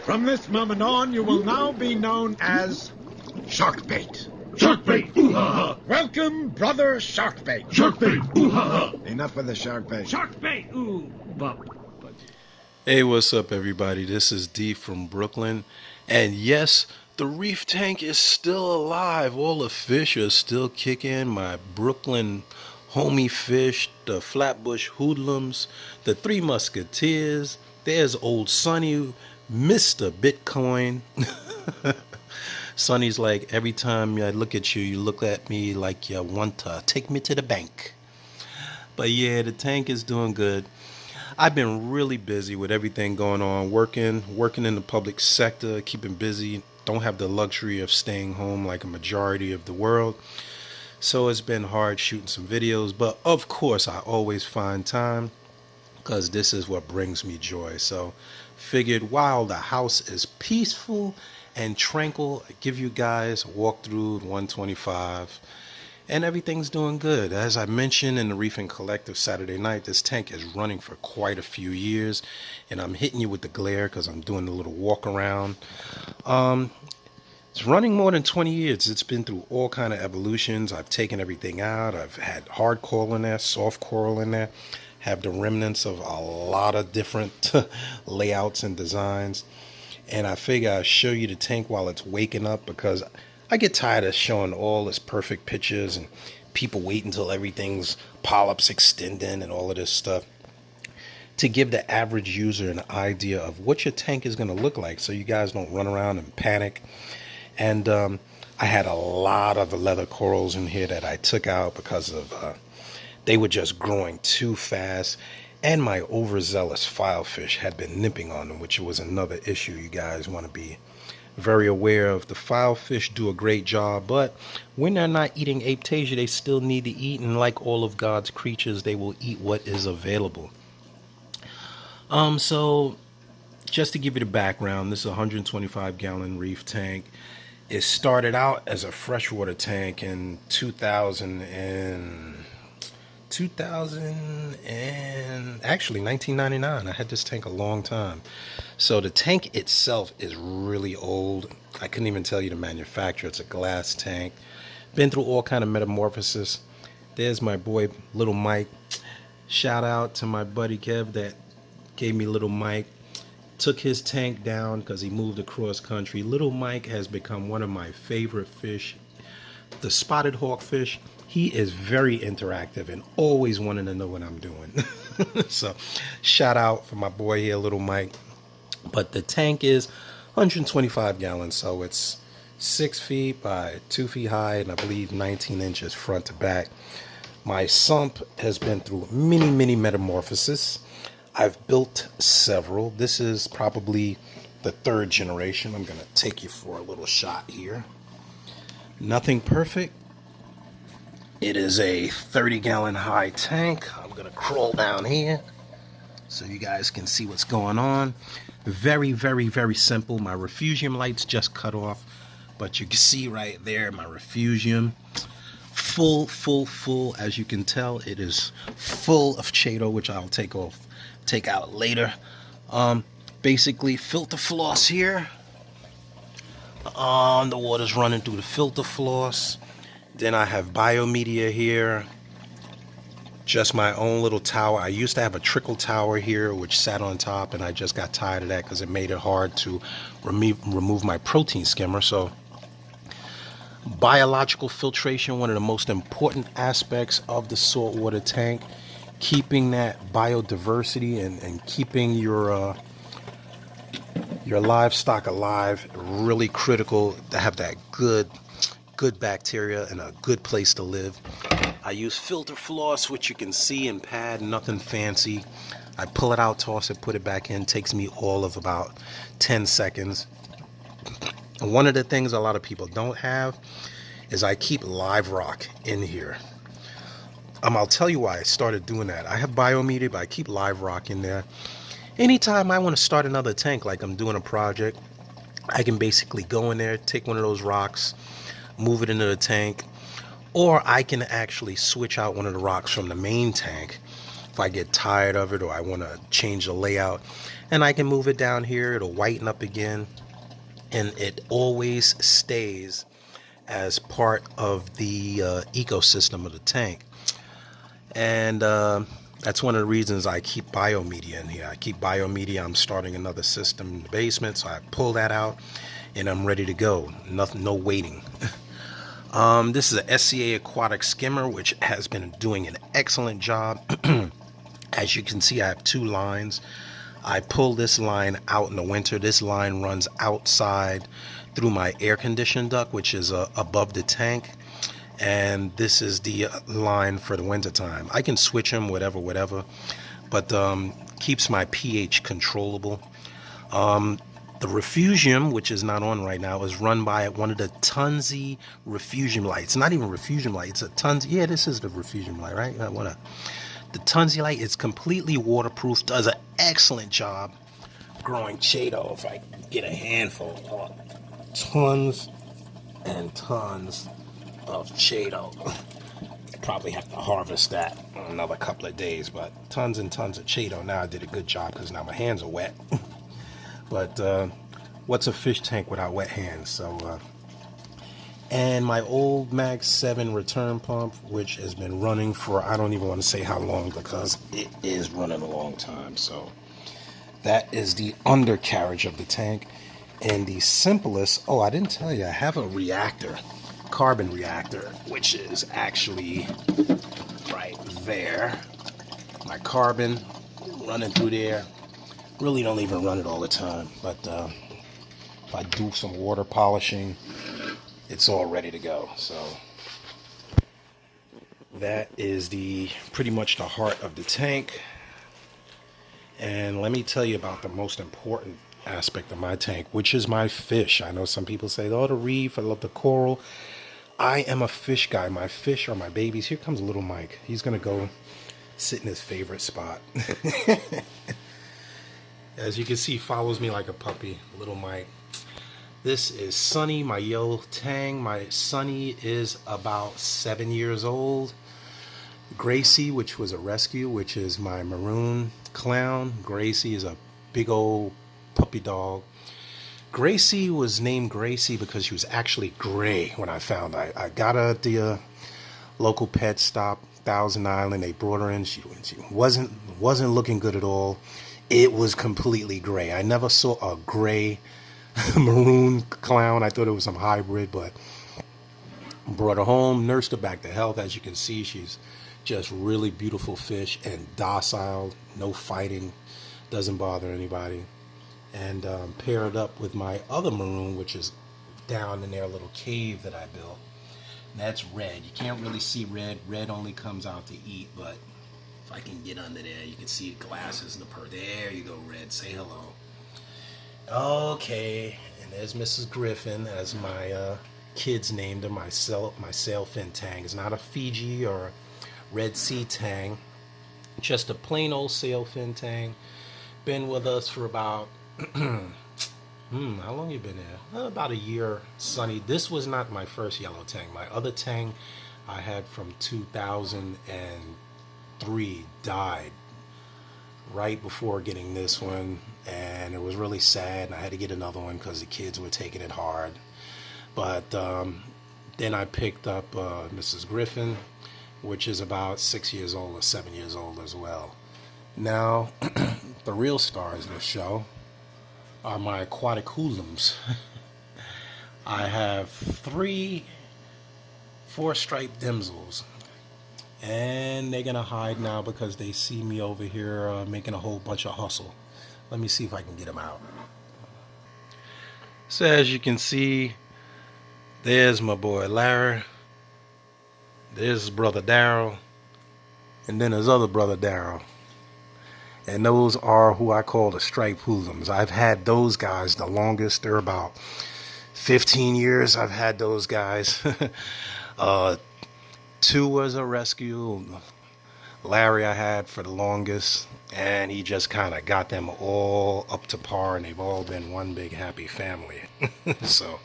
From this moment on, you will now be known as Sharkbait. Sharkbait! Ooh-ha-ha! Welcome, brother Sharkbait. Sharkbait! Ooh-ha-ha! Enough with the Sharkbait. Sharkbait! Ooh! But... Hey, what's up, everybody? This is D from Brooklyn. And yes, the reef tank is still alive. All the fish are still kicking. My Brooklyn homie fish, the flatbush hoodlums, the Three Musketeers. There's old Sonny, Mr. Bitcoin. Sonny's like, every time I look at you, you look at me like you want to take me to the bank. But yeah, the tank is doing good. I've been really busy with everything going on, working in the public sector, keeping busy. Don't have the luxury of staying home like a majority of the world. So it's been hard shooting some videos, but of course I always find time because this is what brings me joy. So figured while the house is peaceful and tranquil, I give you guys a walkthrough 125. And everything's doing good. As I mentioned in the Reef and Collective Saturday night, this tank is running for quite a few years. And I'm hitting you with the glare because I'm doing a little walk around. It's running more than 20 years. It's been through all kind of evolutions. I've taken everything out. I've had hard coral in there, soft coral in there. Have the remnants of a lot of different layouts and designs. And I figure I'll show you the tank while it's waking up because I get tired of showing all this perfect pictures and people wait until everything's polyps extending and all of this stuff to give the average user an idea of what your tank is going to look like so you guys don't run around and panic. And I had a lot of leather corals in here that I took out because of they were just growing too fast, and my overzealous filefish had been nipping on them, which was another issue you guys want to be very aware of. The filefish do a great job, but when they're not eating aptasia, they still need to eat, and like all of God's creatures, they will eat what is available. So just to give you the background, this is a 125-gallon reef tank. It started out as a freshwater tank in 2000 and actually 1999. I had this tank a long time. So the tank itself is really old. I couldn't even tell you the manufacturer. It's a glass tank. Been through all kind of metamorphosis. There's my boy Little Mike. Shout out to my buddy Kev that gave me Little Mike. Took his tank down because he moved across country. Little Mike has become one of my favorite fish. The spotted hawkfish. He is very interactive and always wanting to know what I'm doing. So shout out for my boy here, Little Mike. But the tank is 125 gallons, so it's 6 feet by 2 feet high and I believe 19 inches front to back. My sump has been through many metamorphoses. I've built several. This is probably the third generation. I'm going to take you for a little shot here. Nothing perfect. It is a 30-gallon high tank. I'm going to crawl down here so you guys can see what's going on. Very simple. My refugium lights just cut off, but you can see right there my refugium. Full. As you can tell, it is full of chaeto, which I'll take out later. Basically, filter floss here. The water's running through the filter floss. Then I have biomedia here. Just my own little tower. I used to have a trickle tower here which sat on top, and I just got tired of that because it made it hard to remove my protein skimmer. So biological filtration, one of the most important aspects of the saltwater tank. Keeping that biodiversity and keeping your livestock alive, really critical to have that good bacteria and a good place to live. I use filter floss, which you can see in pad, nothing fancy. I pull it out, toss it, put it back in. Takes me all of about 10 seconds. And one of the things a lot of people don't have is I keep live rock in here. I'll tell you why I started doing that. I have biomedia, but I keep live rock in there. Anytime I want to start another tank, like I'm doing a project, I can basically go in there, take one of those rocks, move it into the tank, or I can actually switch out one of the rocks from the main tank if I get tired of it or I want to change the layout, and I can move it down here. It'll whiten up again, and it always stays as part of the ecosystem of the tank. And that's one of the reasons I keep biomedia in here. I keep biomedia. I'm starting another system in the basement, so I pull that out and I'm ready to go. Nothing, no waiting. This is a SCA Aquatic skimmer, which has been doing an excellent job. As you can see, I have two lines. I pull this line out in the winter. This line runs outside through my air conditioning duct, which is above the tank. And this is the line for the winter time. I can switch them, whatever, but keeps my pH controllable. The refugium, which is not on right now, is run by one of the Tunzi refugium lights. Not even refugium light, it's a Tunzi. Yeah, this is the refugium light, right? The Tunzi light is completely waterproof, does an excellent job growing Chaeto. If I get a handful, tons and tons of Chaeto. Probably have to harvest that in another couple of days, but tons and tons of Chaeto. Now I did a good job because now my hands are wet. But what's a fish tank without wet hands? So, and my old Mag 7 return pump, which has been running for, I don't even want to say how long, because it is running a long time. So that is the undercarriage of the tank. And the simplest, oh, I didn't tell you, I have a reactor, carbon reactor, which is actually right there. My carbon running through there. Really don't even run it all the time, but if I do some water polishing, it's all ready to go. So that is pretty much the heart of the tank. And let me tell you about the most important aspect of my tank, which is my fish. I know some people say, oh, the reef, I love the coral. I am a fish guy. My fish are my babies. Here comes little Mike. He's gonna go sit in his favorite spot. As you can see, he follows me like a puppy, little Mike. This is Sunny, my yellow tang. My Sunny is about 7 years old. Gracie, which was a rescue, which is my maroon clown. Gracie is a big old puppy dog. Gracie was named Gracie because she was actually gray when I found her. I got her at the local pet stop, Thousand Island. They brought her in. She wasn't looking good at all. It was completely gray. I never saw a gray maroon clown. I thought it was some hybrid, but brought her home, nursed her back to health. As you can see, she's just really beautiful fish and docile, no fighting, doesn't bother anybody. And paired up with my other maroon, which is down in their little cave that I built. And that's Red. You can't really see Red. Red only comes out to eat, but if I can get under there, you can see the glasses and the purr. There you go, Red. Say hello. Okay, and there's Mrs. Griffin, as my kids named her, my sailfin tang. It's not a Fiji or Red Sea tang, just a plain old sailfin tang. Been with us for about, how long you been there? About a year, Sunny. This was not my first yellow tang. My other tang I had from 2003 died right before getting this one, and it was really sad, and I had to get another one because the kids were taking it hard. But then I picked up Mrs. Griffin, which is about 6 years old or 7 years old as well. Now, the real stars of the show are my aquatic hoodlums. I have 3 4-striped dimsels, and they're gonna hide now because they see me over here making a whole bunch of hustle. Let me see if I can get them out. So as you can see, there's my boy Larry, there's his brother Daryl, and then his other brother Daryl. And those are who I call the striped hoodlums. I've had those guys the longest. They're about 15 years I've had those guys. 2 was a rescue. Larry I had for the longest, and he just kind of got them all up to par, and they've all been one big happy family. So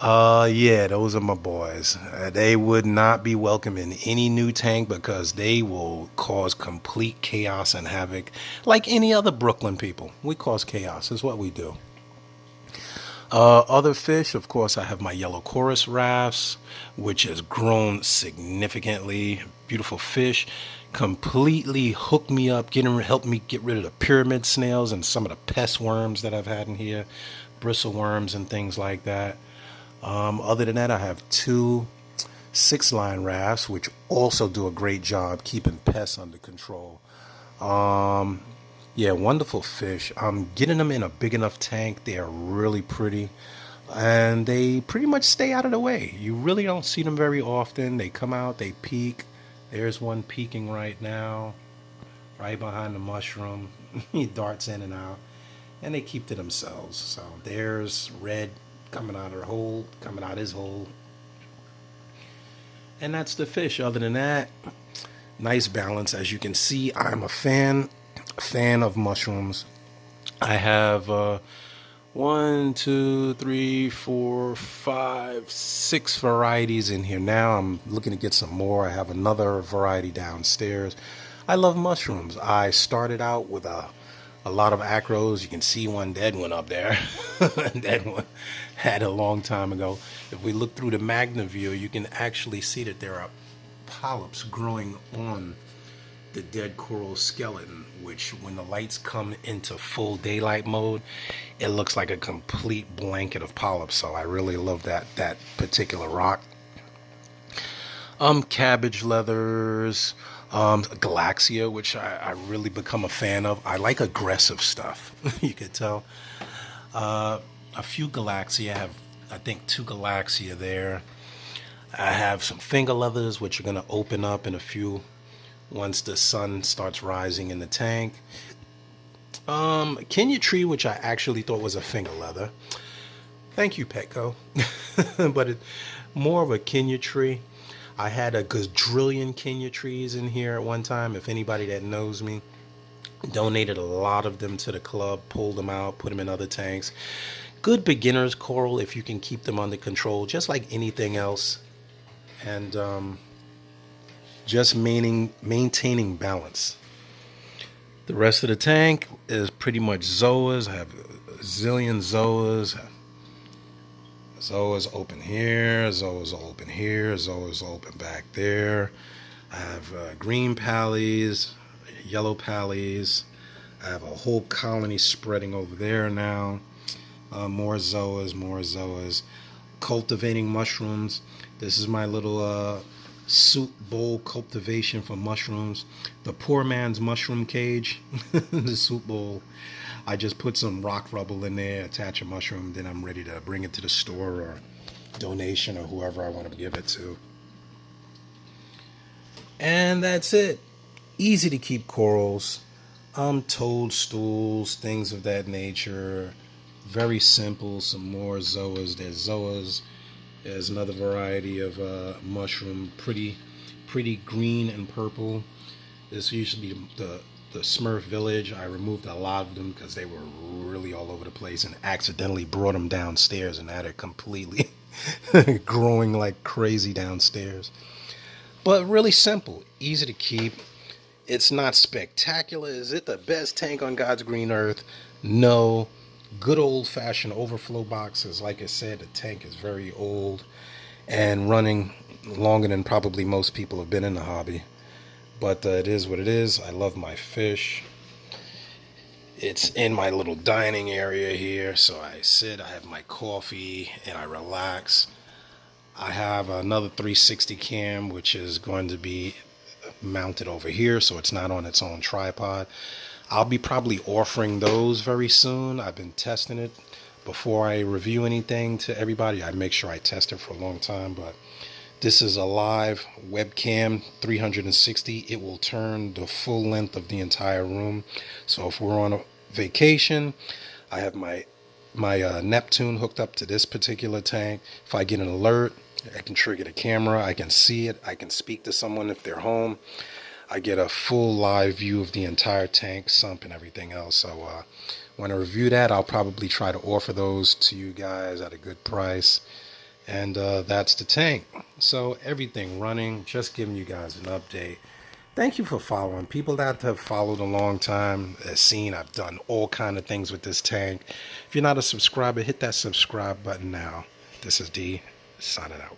Yeah, those are my boys. They would not be welcome in any new tank because they will cause complete chaos and havoc. Like any other Brooklyn people, we cause chaos, is what we do. Other fish, of course, I have my yellow chorus wrasse, which has grown significantly. Beautiful fish, completely hooked me up, helped me get rid of the pyramid snails and some of the pest worms that I've had in here, bristle worms and things like that. Other than that, I have two 6-line wrasse, which also do a great job keeping pests under control. Um, yeah, wonderful fish. I'm getting them in a big enough tank. They are really pretty. And they pretty much stay out of the way. You really don't see them very often. They come out, they peek. There's one peeking right now, right behind the mushroom. He darts in and out. And they keep to themselves. So there's red coming out of her hole, coming out his hole. And that's the fish. Other than that, nice balance. As you can see, I'm a fan of mushrooms. I have 1, 2, 3, 4, 5, 6 varieties in here now. I'm looking to get some more. I have another variety downstairs. I love mushrooms. I started out with a lot of acros. You can see one dead one up there. That one had a long time ago. If we look through the magna view, you can actually see that there are polyps growing on the dead coral skeleton, which when the lights come into full daylight mode, it looks like a complete blanket of polyps. So I really love that particular rock. Cabbage leathers, Galaxia, which I really become a fan of. I like aggressive stuff. You could tell. A few Galaxia. I have, I think, 2 Galaxia there. I have some finger leathers, which are going to open up in a few once the sun starts rising in the tank. Kenya tree, which I actually thought was a finger leather. Thank you, Petco. But more of a Kenya tree. I had a gazillion Kenya trees in here at one time. If anybody that knows me, donated a lot of them to the club, pulled them out, put them in other tanks. Good beginners coral if you can keep them under control, just like anything else. And just maintaining balance. The rest of the tank is pretty much zoas. I have a zillion zoas. Zoas open here, zoas open here, zoas open back there. I have green pallies, yellow pallies. I have a whole colony spreading over there now. More zoas, more zoas. Cultivating mushrooms. This is my little soup bowl cultivation for mushrooms. The poor man's mushroom cage. The soup bowl. I just put some rock rubble in there, attach a mushroom, then I'm ready to bring it to the store or donation or whoever I want to give it to. And that's it. Easy to keep corals. Toadstools, things of that nature. Very simple. Some more zoas. There's zoas. There's another variety of mushroom, pretty green and purple. This used to be the Smurf Village. I removed a lot of them because they were really all over the place and accidentally brought them downstairs, and now they're completely growing like crazy downstairs. But really simple, easy to keep. It's not spectacular. Is it the best tank on God's green earth? No. Good old-fashioned overflow boxes. Like I said, the tank is very old and running longer than probably most people have been in the hobby. But it is what it is. I love my fish. It's in my little dining area here. So I sit, I have my coffee, and I relax. I have another 360 cam, which is going to be mounted over here, so it's not on its own tripod. I'll be probably offering those very soon. I've been testing it. Before I review anything to everybody, I make sure I test it for a long time. But this is a live webcam, 360. It will turn the full length of the entire room. So if we're on a vacation, I have my Neptune hooked up to this particular tank. If I get an alert, I can trigger the camera. I can see it. I can speak to someone if they're home. I get a full live view of the entire tank, sump, and everything else. So when I review that, I'll probably try to offer those to you guys at a good price. And that's the tank. So everything running, just giving you guys an update. Thank you for following. People that have followed a long time have seen I've done all kind of things with this tank. If you're not a subscriber, hit that subscribe button now. This is D, signing out.